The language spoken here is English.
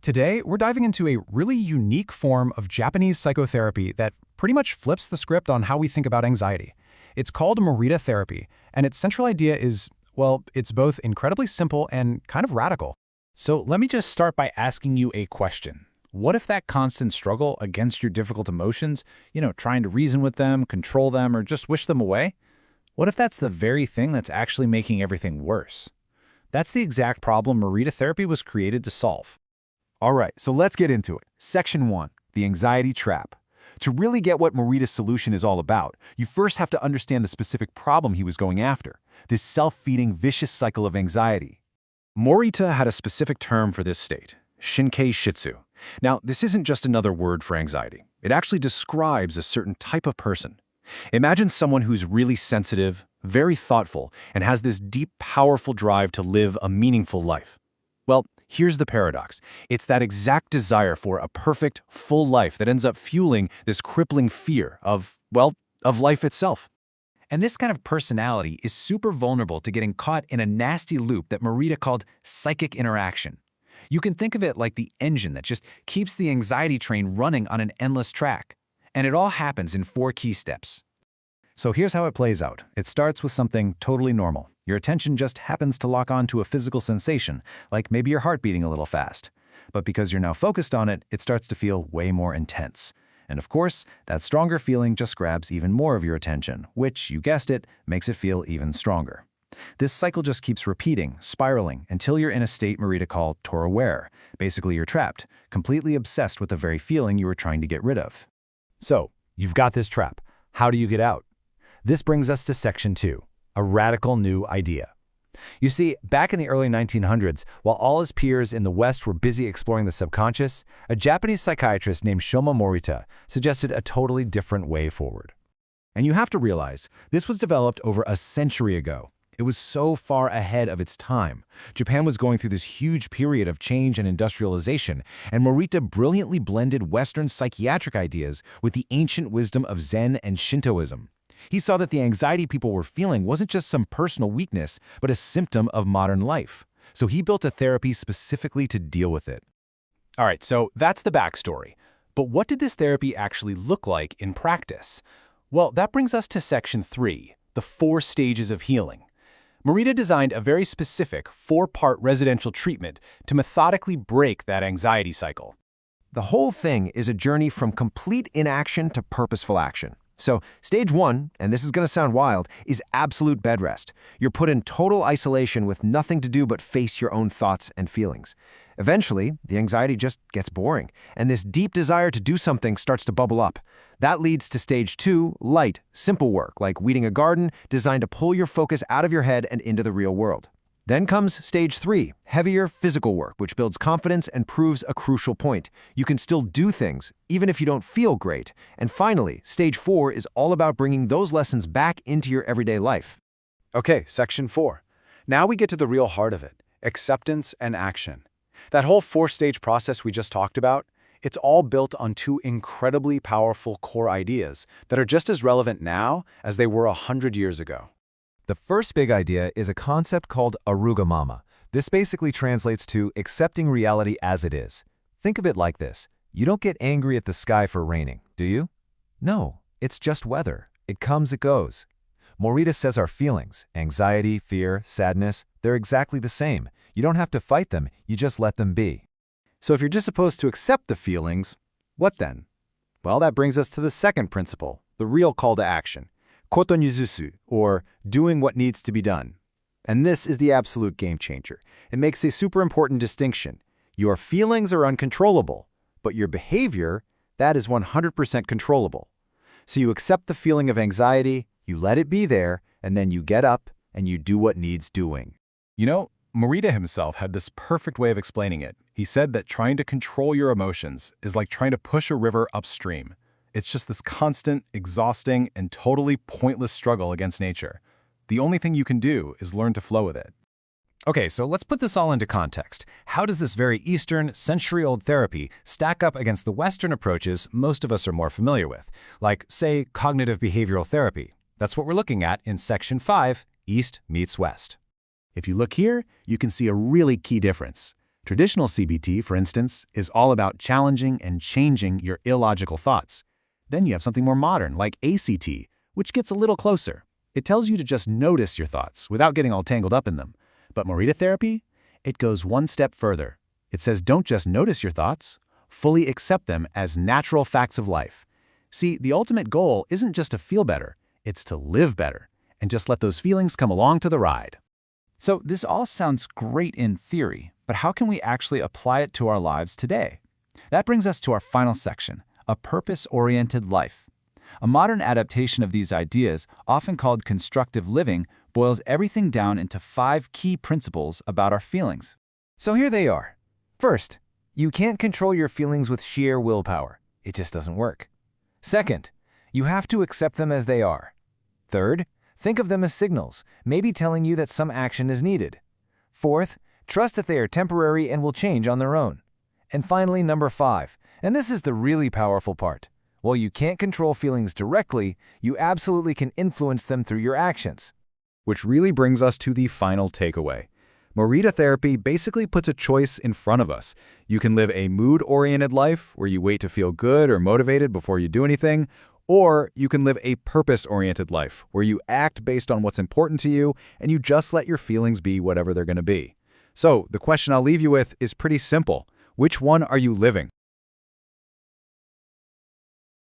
Today, we're diving into a really unique form of Japanese psychotherapy that pretty much flips the script on how we think about anxiety. It's called Morita Therapy, and its central idea is, well, it's both incredibly simple and kind of radical. So let me just start by asking you a question. What if that constant struggle against your difficult emotions, trying to reason with them, control them, or just wish them away? What if that's the very thing that's actually making everything worse? That's the exact problem Morita Therapy was created to solve. All right, so let's get into it. Section 1, the anxiety trap. To really get what Morita's solution is all about, you first have to understand the specific problem he was going after, this self-feeding vicious cycle of anxiety. Morita had a specific term for this state, Shinkei Shitsu. Now, this isn't just another word for anxiety. It actually describes a certain type of person. Imagine someone who's really sensitive, very thoughtful, and has this deep, powerful drive to live a meaningful life. Well, here's the paradox. It's that exact desire for a perfect, full life that ends up fueling this crippling fear of life itself. And this kind of personality is super vulnerable to getting caught in a nasty loop that Morita called psychic interaction. You can think of it like the engine that just keeps the anxiety train running on an endless track. And it all happens in 4 key steps. So here's how it plays out. It starts with something totally normal. Your attention just happens to lock on to a physical sensation, like maybe your heart beating a little fast. But because you're now focused on it, it starts to feel way more intense. And of course, that stronger feeling just grabs even more of your attention, which, you guessed it, makes it feel even stronger. This cycle just keeps repeating, spiraling, until you're in a state Morita called Tor-aware. Basically, you're trapped, completely obsessed with the very feeling you were trying to get rid of. So, you've got this trap. How do you get out? This brings us to Section 2, a radical new idea. You see, back in the early 1900s, while all his peers in the West were busy exploring the subconscious, a Japanese psychiatrist named Shoma Morita suggested a totally different way forward. And you have to realize, this was developed over a century ago. It was so far ahead of its time. Japan was going through this huge period of change and industrialization, and Morita brilliantly blended Western psychiatric ideas with the ancient wisdom of Zen and Shintoism. He saw that the anxiety people were feeling wasn't just some personal weakness, but a symptom of modern life. So he built a therapy specifically to deal with it. All right, so that's the backstory. But what did this therapy actually look like in practice? Well, that brings us to Section 3, the 4 stages of healing. Morita designed a very specific 4-part residential treatment to methodically break that anxiety cycle. The whole thing is a journey from complete inaction to purposeful action. So, stage 1, and this is going to sound wild, is absolute bed rest. You're put in total isolation with nothing to do but face your own thoughts and feelings. Eventually, the anxiety just gets boring, and this deep desire to do something starts to bubble up. That leads to stage 2, light, simple work, like weeding a garden, designed to pull your focus out of your head and into the real world. Then comes stage 3, heavier physical work, which builds confidence and proves a crucial point. You can still do things, even if you don't feel great. And finally, stage 4 is all about bringing those lessons back into your everyday life. Okay, Section 4. Now we get to the real heart of it, acceptance and action. That whole 4-stage process we just talked about, it's all built on 2 incredibly powerful core ideas that are just as relevant now as they were 100 years ago. The first big idea is a concept called arugamama. This basically translates to accepting reality as it is. Think of it like this. You don't get angry at the sky for raining, do you? No, it's just weather. It comes, it goes. Morita says our feelings, anxiety, fear, sadness, they're exactly the same. You don't have to fight them, you just let them be. So if you're just supposed to accept the feelings, what then? Well, that brings us to the second principle, the real call to action. Koto nizusu, or doing what needs to be done. And this is the absolute game changer. It makes a super important distinction. Your feelings are uncontrollable, but your behavior, that is 100% controllable. So you accept the feeling of anxiety, you let it be there, and then you get up and you do what needs doing. Morita himself had this perfect way of explaining it. He said that trying to control your emotions is like trying to push a river upstream. It's just this constant, exhausting, and totally pointless struggle against nature. The only thing you can do is learn to flow with it. Okay, so let's put this all into context. How does this very Eastern, century-old therapy stack up against the Western approaches most of us are more familiar with, like, say, cognitive behavioral therapy? That's what we're looking at in Section 5, East meets West. If you look here, you can see a really key difference. Traditional CBT, for instance, is all about challenging and changing your illogical thoughts. Then you have something more modern, like ACT, which gets a little closer. It tells you to just notice your thoughts without getting all tangled up in them. But Morita Therapy? It goes one step further. It says don't just notice your thoughts, fully accept them as natural facts of life. See, the ultimate goal isn't just to feel better, it's to live better, and just let those feelings come along to the ride. So this all sounds great in theory, but how can we actually apply it to our lives today? That brings us to our final section, a purpose-oriented life. A modern adaptation of these ideas, often called constructive living, boils everything down into 5 key principles about our feelings. So here they are. First, you can't control your feelings with sheer willpower. It just doesn't work. Second, you have to accept them as they are. Third, think of them as signals, maybe telling you that some action is needed. Fourth, trust that they are temporary and will change on their own. And finally, number 5, and this is the really powerful part. While you can't control feelings directly, you absolutely can influence them through your actions. Which really brings us to the final takeaway. Morita Therapy basically puts a choice in front of us. You can live a mood-oriented life where you wait to feel good or motivated before you do anything, or you can live a purpose-oriented life where you act based on what's important to you and you just let your feelings be whatever they're going to be. So the question I'll leave you with is pretty simple. Which one are you living?